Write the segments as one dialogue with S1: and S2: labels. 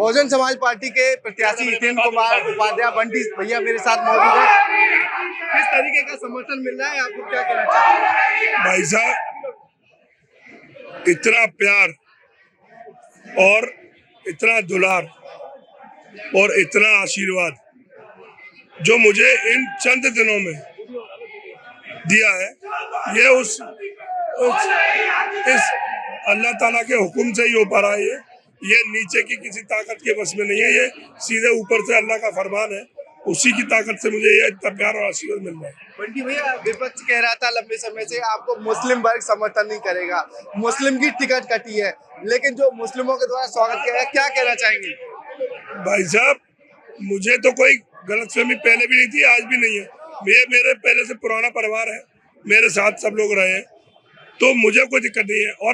S1: Bahujan Samaj party के प्रत्याशी हितेंद्र कुमार उपाध्याय बंटी भैया मेरे साथ मौजूद है। किस तरीके का समर्थन मिल रहा है, आपको क्या कहना चाहिए?
S2: भाई साहब, इतना प्यार और इतना दुलार और इतना आशीर्वाद जो मुझे इन चंद दिनों में दिया है, ये इस अल्लाह ताला के हुक्म से ही हो पा रहा है। ये नीचे की किसी ताकत के बस में नहीं है, ये सीधे ऊपर से अल्लाह का फरमान है। उसी की ताकत से मुझे ये इतना प्यार और आशीर्वाद मिल रहा है।
S1: बंटी भैया, विपक्ष कह रहा था लंबे समय से आपको मुस्लिम वर्ग समर्थन नहीं करेगा, मुस्लिम की टिकट कटी है, लेकिन जो मुस्लिमों के द्वारा स्वागत किया है, क्या कहना चाहेंगे?
S2: भाई साहब, मुझे तो कोई गलतफहमी पहले भी नहीं थी, आज भी नहीं है। ये मेरे पहले से पुराना परिवार है, मेरे साथ सब लोग रहे हैं, तो मुझे कोई दिक्कत नहीं है। और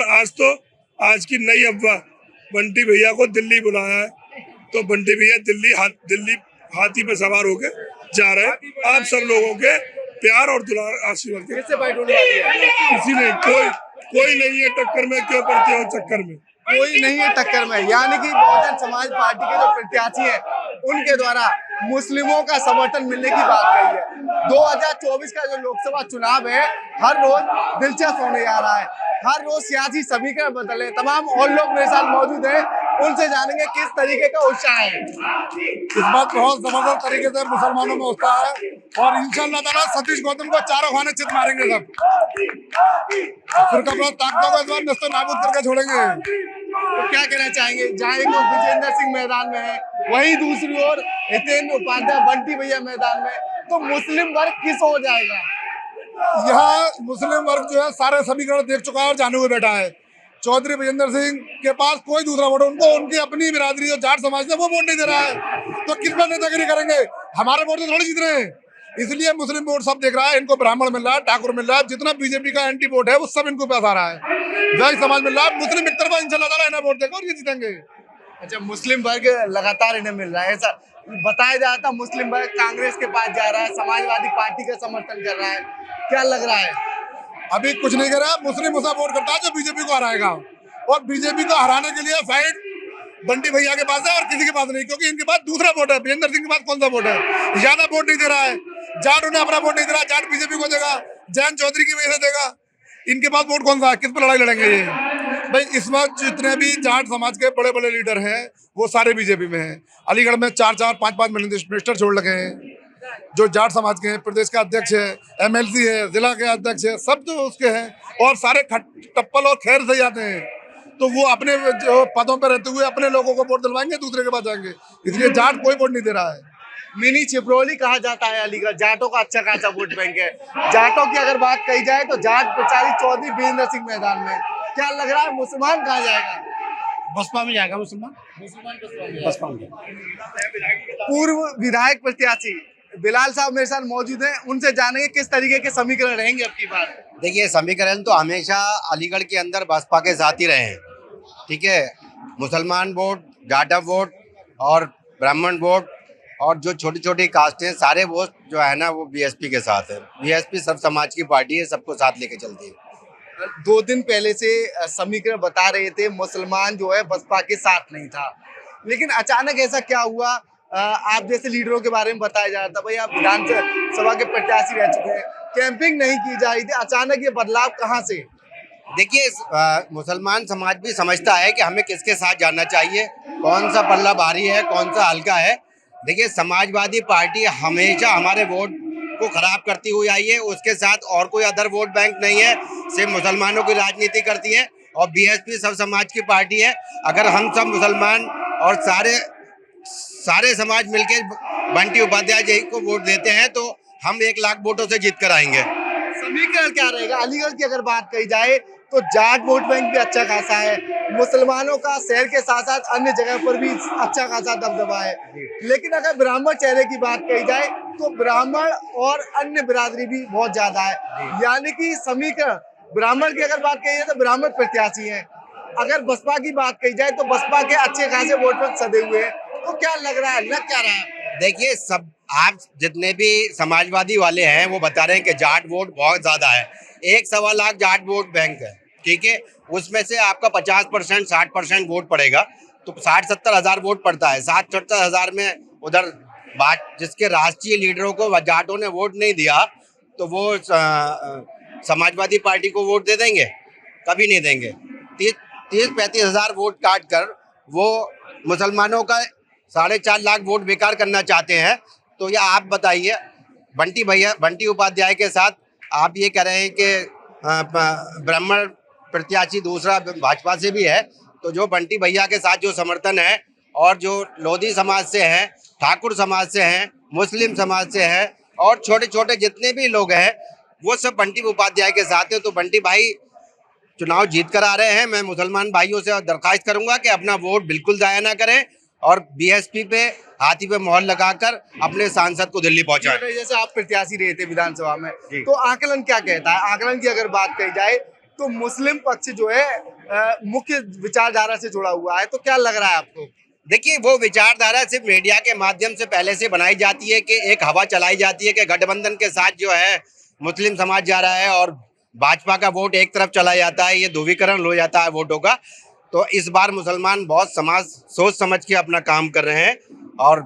S2: आज की नई अफवाह, बंटी भैया को दिल्ली बुलाया है, तो बंटी भैया दिल्ली हाथी पे सवार होके जा रहे हैं। आप सब लोगों के प्यार और दुलार आशीर्वाद के किसी ने कोई नहीं है टक्कर में, क्यों पड़ते हो चक्कर में?
S1: कोई नहीं है टक्कर में, यानी कि बहुजन समाज पार्टी के जो प्रत्याशी है उनके द्वारा मुस्लिमों का समर्थन मिलने की बात कही है। 2024 का जो लोकसभा चुनाव है, हर रोज दिलचस्प होने जा रहा है, हर रोज सियासी समीकरण बदल रहे। तमाम और लोग मेरे साथ मौजूद हैं, उनसे जानेंगे किस तरीके का उत्साह है।
S3: इस बात बहुत जबरदस्त तरीके से मुसलमानों में उत्साह है और इंशाअल्लाह ताला सतीश गौतम को चारों खाने चित मारेंगे सब। फिर कब ताकतों को इस बार नस्तो नाबूद करके छोड़ेंगे।
S1: तो क्या कहना चाहेंगे, जहाँ एक ओर विजेंद्र सिंह मैदान में है, वहीं दूसरी ओर हितेंद्र उपाध्याय बंटी भैया मैदान में, तो मुस्लिम वर्ग किस ओर जाएगा?
S3: यहाँ मुस्लिम वर्ग जो है सारे समीकरण देख चुका है और जाने हुए बैठा है। चौधरी विजेंद्र सिंह के पास कोई दूसरा वोट, उनको उनकी अपनी बिरादरी जो जाट समाज है वो वोट नहीं दे रहा है, तो किस पर नेतागिरी करेंगे? हमारे वोट तो थोड़ी जीत रहे हैं, इसलिए मुस्लिम वोट सब देख रहा है। इनको ब्राह्मण मिल रहा है, ठाकुर मिल रहा है, जितना बीजेपी का एंटी वोट है वो सब इनको पास आ रहा है। वैश्य समाज मिल रहा है, मुस्लिम एक तरफा इंशाल्लाह ताला इन्हें वोट देगा और ये जीतेंगे।
S1: अच्छा, मुस्लिम वर्ग लगातार इन्हें मिल रहा है, ऐसा बताया जाता है। मुस्लिम वर्ग कांग्रेस के पास जा रहा है, समाजवादी पार्टी का समर्थन कर रहा है, क्या लग रहा है?
S3: अभी कुछ नहीं कर रहा, मुस्लिम उसा वोट करता है जो बीजेपी को हराएगा, और बीजेपी को हराने के लिए फाइट बंटी भैया के पास है और किसी के पास नहीं, क्योंकि इनके पास दूसरा वोट है। विजेंद्र सिंह के पास कौन सा वोट है? ज्यादा वोट नहीं दे रहा है, जाट उन्हें अपना वोट नहीं दे रहा, जाट बीजेपी को देगा, जयंत चौधरी की वजह से देगा। इनके पास वोट कौन सा है? किस पर लड़ाई लड़ेंगे ये? भाई इस वक्त जितने भी जाट समाज के बड़े बड़े लीडर हैं वो सारे बीजेपी में हैं। अलीगढ़ में 4-4, 5-5 मिनिस्टर छोड़ लगे हैं जो जाट समाज के हैं। प्रदेश का अध्यक्ष है, एमएलसी है, जिला के अध्यक्ष है, सब तो उसके हैं, और सारे टप्पल और खैर से जाते हैं, तो वो अपने जो पदों पर रहते हुए अपने लोगों को वोट दिलवाएंगे, दूसरे के पास जाएंगे, इसलिए जाट कोई वोट नहीं दे रहा है।
S1: मिनी छिपरोली कहा जाता है अलीगढ़, जाटों का अच्छा खासा वोट बैंक है। जाटों की अगर बात कही जाए तो जाट प्रचारी चौधरी विजेंद्र सिंह मैदान में, क्या लग रहा है मुसलमान कहाँ जाएगा?
S3: बसपा में जाएगा मुसलमान, बसपा में।
S1: पूर्व विधायक प्रत्याशी बिलाल साहब मेरे साथ मौजूद हैं, उनसे जानेंगे किस तरीके के समीकरण रहेंगे अब की बार।
S4: देखिए, समीकरण तो हमेशा अलीगढ़ के अंदर बसपा के साथ ही रहे हैं, ठीक है। मुसलमान वोट, जाटा वोट और ब्राह्मण वोट और जो छोटी छोटी कास्ट हैं, सारे वोट जो है ना वो बीएसपी के साथ है। बीएसपी सब समाज की पार्टी है, सबको साथ लेके चलती है।
S1: 2 दिन पहले से समीकरण बता रहे थे मुसलमान जो है बसपा के साथ नहीं था, लेकिन अचानक ऐसा क्या हुआ? आप जैसे लीडरों के बारे में बताया जा रहा था, भाई आप विधानसभा के प्रत्याशी रह चुके हैं, कैंपिंग नहीं की जा रही थी, अचानक ये बदलाव कहाँ से?
S4: देखिए, मुसलमान समाज भी समझता है कि हमें किसके साथ जाना चाहिए, कौन सा पल्ला भारी है, कौन सा हल्का है। देखिए, समाजवादी पार्टी हमेशा हमारे वोट को खराब करती हुई आई है, उसके साथ और कोई अदर वोट बैंक नहीं है, सिर्फ मुसलमानों की राजनीति करती है। और बीएसपी सब समाज की पार्टी है। अगर हम सब मुसलमान और सारे समाज मिलकर बंटी उपाध्याय जी को वोट देते हैं तो हम 1 लाख वोटों से जीत कर आएंगे।
S1: समीकरण क्या रहेगा? अलीगढ़ की अगर बात कही जाए तो जाट वोट बैंक भी अच्छा खासा है, मुसलमानों का शहर के साथ साथ अन्य जगह पर भी अच्छा खासा दबदबा है, लेकिन अगर ब्राह्मण चेहरे की बात कही जाए तो ब्राह्मण और अन्य बिरादरी भी बहुत ज्यादा है, यानी कि समीकरण ब्राह्मण की अगर बात कही जाए तो ब्राह्मण प्रत्याशी हैं, अगर बसपा की बात कही जाए तो बसपा के अच्छे खासे वोट बैंक सधे हुए हैं, तो क्या लग रहा है, लग क्या रहा है?
S4: देखिए, सब आप जितने भी समाजवादी वाले हैं वो बता रहे हैं कि जाट वोट बहुत ज्यादा है। 1-1.25 लाख जाट वोट बैंक है, ठीक है। उसमें से आपका 50%, 60% वोट पड़ेगा तो 60-70 हजार वोट पड़ता है। 60-70 हजार में उधर जिसके राष्ट्रीय लीडरों को जाटों ने वोट नहीं दिया तो वो समाजवादी पार्टी को वोट दे देंगे? कभी नहीं देंगे। 30-35 हजार वोट काट कर वो मुसलमानों का 4.5 लाख वोट बेकार करना चाहते हैं। तो ये आप बताइए, बंटी उपाध्याय के साथ आप ये कह रहे हैं कि ब्राह्मण प्रत्याशी दूसरा भाजपा से भी है, तो जो बंटी भैया के साथ जो समर्थन है और जो लोधी समाज से हैं, ठाकुर समाज से हैं, मुस्लिम समाज से हैं और छोटे छोटे जितने भी लोग हैं वो सब बंटी उपाध्याय के साथ हैं। तो बंटी भाई चुनाव जीत कर आ रहे हैं। मैं मुसलमान भाइयों से दरख्वास्त करूंगा कि अपना वोट बिल्कुल जाया ना करें और बीएसपी पे हाथी पे मोहर लगाकर अपने सांसद को दिल्ली पहुंचाएं।
S1: जैसे आप प्रत्याशी रहे थे विधानसभा में, तो आकलन क्या कहता है? आकलन की अगर बात कही जाए तो मुस्लिम पक्ष जो है मुख्य विचारधारा से जुड़ा हुआ है, तो क्या लग रहा है आपको?
S4: देखिए, वो विचारधारा सिर्फ मीडिया के माध्यम से पहले से बनाई जाती है कि एक हवा चलाई जाती है कि गठबंधन के साथ जो है मुस्लिम समाज जा रहा है और भाजपा का वोट एक तरफ चला जाता है। ये ध्रुवीकरण हो जाता है वोटों का। तो इस बार मुसलमान बहुत सोच समझ के अपना काम कर रहे हैं और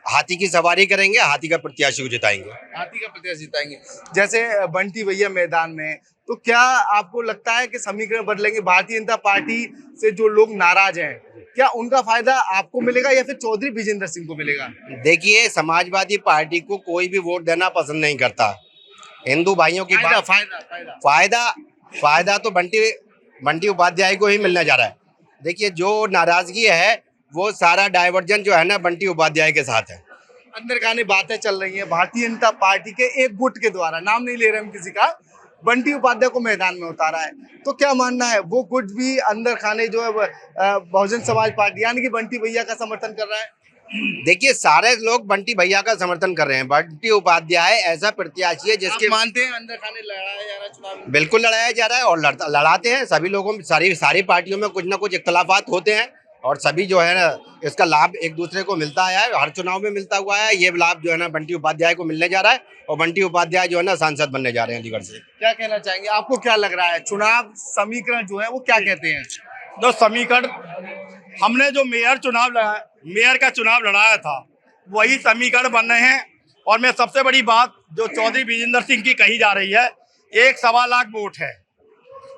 S4: हाथी की सवारी करेंगे, हाथी का प्रत्याशी को जिताएंगे।
S1: हाथी का प्रत्याशी जिताएंगे। जैसे बंटी भैया मैदान में, तो क्या आपको लगता है कि समीकरण बदलेंगे? भारतीय जनता पार्टी से जो लोग नाराज हैं, क्या उनका फायदा आपको मिलेगा या फिर चौधरी विजेंद्र सिंह को मिलेगा?
S4: देखिए, समाजवादी पार्टी को कोई भी वोट देना पसंद नहीं करता। हिंदू भाइयों की फायदा तो बंटी उपाध्याय को ही मिलने जा रहा है। देखिए, जो नाराजगी है वो सारा डाइवर्जन जो है ना बंटी उपाध्याय के साथ है।
S1: अंदर खाने बातें चल रही हैं भारतीय जनता पार्टी के एक गुट के द्वारा, नाम नहीं ले रहे हम किसी का, बंटी उपाध्याय को मैदान में उतारा है। तो क्या मानना है, वो गुट भी अंदर खाने जो है बहुजन समाज पार्टी यानी कि बंटी भैया का समर्थन कर रहा है?
S4: देखिए, सारे लोग बंटी भैया का समर्थन कर रहे हैं। बंटी उपाध्याय ऐसा प्रत्याशी है जिसके
S1: मानते हैं अंदर खाने लड़ाया जा रहा है चुनाव में?
S4: बिल्कुल लड़ाया जा रहा है और लड़ाते हैं सभी लोगों में। सारी पार्टियों में कुछ ना कुछ इख्तलाफात होते हैं और सभी जो है ना इसका लाभ एक दूसरे को मिलता है, हर चुनाव में मिलता हुआ है। ये लाभ जो है ना बंटी उपाध्याय को मिलने जा रहा है और बंटी उपाध्याय जो है ना सांसद बनने जा रहे हैं अलीगढ़ से।
S1: क्या कहना चाहेंगे, आपको क्या लग रहा है चुनाव समीकरण जो है वो क्या कहते हैं?
S5: जो समीकरण हमने जो मेयर का चुनाव लड़ाया था वही समीकरण बन रहे हैं। और मैं सबसे बड़ी बात जो चौधरी विजेंद्र सिंह की कही जा रही है, 1.25 लाख वोट है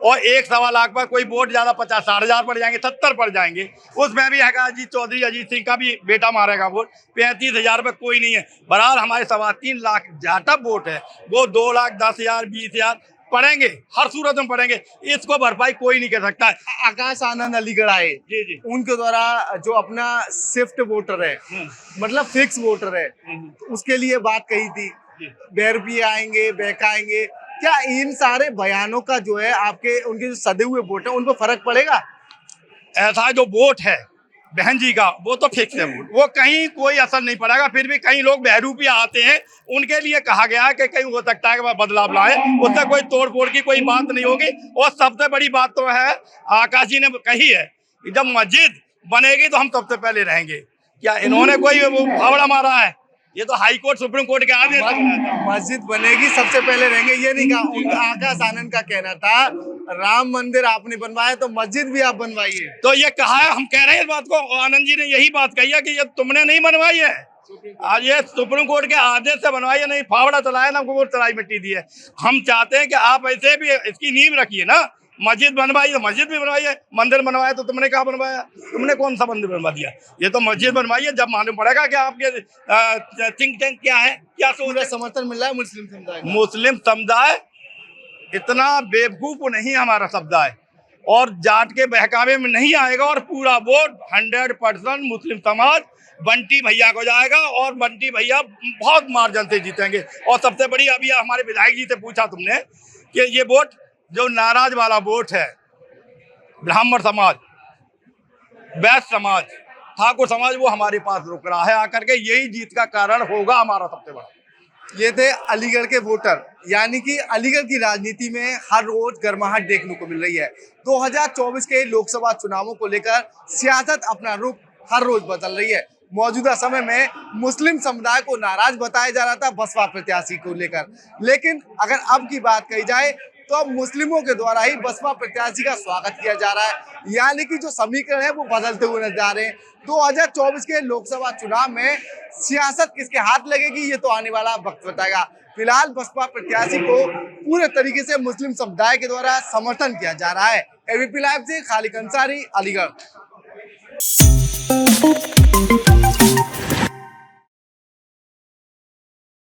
S5: और 1.25 लाख पर कोई वोट ज्यादा 50-60 हजार पड़ जाएंगे, 70 पड़ जाएंगे। उसमें भी है चौधरी अजीत सिंह का भी बेटा मारेगा वोट। 35 हजार पर कोई नहीं है। बहरहाल हमारे 3.25 लाख जाटा वोट है, वो 2,10,000 20,000 पड़ेंगे, हर सूरत में पड़ेंगे। इसको भरपाई कोई नहीं कर सकता।
S1: आकाश आनंद अलीगढ़ आए,
S5: जी
S1: उनके द्वारा जो अपना शिफ्ट वोटर है, मतलब फिक्स वोटर है, उसके लिए बात कही थी, ₹2 आएंगे, बहकाएंगे। क्या इन सारे बयानों का जो है आपके उनके जो सदे हुए वोट है उन पर फर्क पड़ेगा?
S5: ऐसा जो वोट है बहन जी का वो तो फिक्स है वोट, वो कहीं कोई असर नहीं पड़ेगा। फिर भी कई लोग बहरूपिया आते हैं, उनके लिए कहा गया है कि कहीं हो सकता है कि वह बदलाव लाए, उससे कोई तोड़ फोड़ की कोई बात नहीं होगी। और सबसे बड़ी बात तो है, आकाश जी ने कही है कि जब मस्जिद बनेगी तो हम सबसे पहले रहेंगे। क्या इन्होंने कोई वो फावड़ा मारा है? ये तो हाई कोर्ट सुप्रीम कोर्ट के आदेश।
S1: मस्जिद बनेगी सबसे पहले रहेंगे ये नहीं कहा। उनका आकाश आनंद का कहना था राम मंदिर आपने बनवाया तो मस्जिद भी आप बनवाइए।
S5: तो ये कहा है, हम कह रहे हैं इस बात को, आनंद जी ने यही बात कही है कि ये तुमने नहीं बनवाई है, आज ये सुप्रीम कोर्ट के आदेश से बनवाई है, नहीं फावड़ा चलाया ना हमको चलाई मिट्टी दी है। हम चाहते हैं कि आप ऐसे भी इसकी नींव रखिए ना। मस्जिद बनवाई तो मस्जिद भी बनवाई है, मंदिर बनवाया तो तुमने क्या बनवाया? तुमने कौन सा मंदिर बनवा दिया? ये तो मस्जिद बनवाई है। जब मालूम पड़ेगा कि आपके थिंक टैंक क्या है, क्या सोच
S1: समर्थन मिल रहा है मुस्लिम समुदाय।
S5: मुस्लिम समुदाय इतना बेवकूफ नहीं है हमारा समुदाय, और जाट के बहकावे में नहीं आएगा। और पूरा वोट 100% मुस्लिम समाज बंटी भैया को जाएगा और बंटी भैया बहुत मार्जिन से जीतेंगे। और सबसे बड़ी, अभी हमारे विधायक जी से पूछा तुमने कि ये वोट जो नाराज वाला वोट है, ब्राह्मण समाज, वैश्य समाज, ठाकुर समाज, वो हमारे पास रुक रहा है आकर के। यही जीत का कारण होगा हमारा सबसे बड़ा।
S1: ये थे अलीगढ़ के वोटर, यानी कि अलीगढ़ की राजनीति में हर रोज गर्माहट देखने को मिल रही है। 2024 के लोकसभा चुनावों को लेकर सियासत अपना रुख हर रोज बदल रही है। मौजूदा समय में मुस्लिम समुदाय को नाराज बताया जा रहा था बसपा प्रत्याशी को लेकर, लेकिन अगर अब की बात कही जाए तो अब मुस्लिमों के द्वारा ही बसपा प्रत्याशी का स्वागत किया जा रहा है, यानी कि जो समीकरण है वो बदलते हुए नजर आ रहे हैं। 2024 के लोकसभा चुनाव में सियासत किसके हाथ लगेगी ये तो आने वाला वक्त बताएगा। फिलहाल बसपा प्रत्याशी को पूरे तरीके से मुस्लिम समुदाय के द्वारा समर्थन किया जा रहा है। एबीपी लाइव से खालिद अंसारी, अलीगढ़।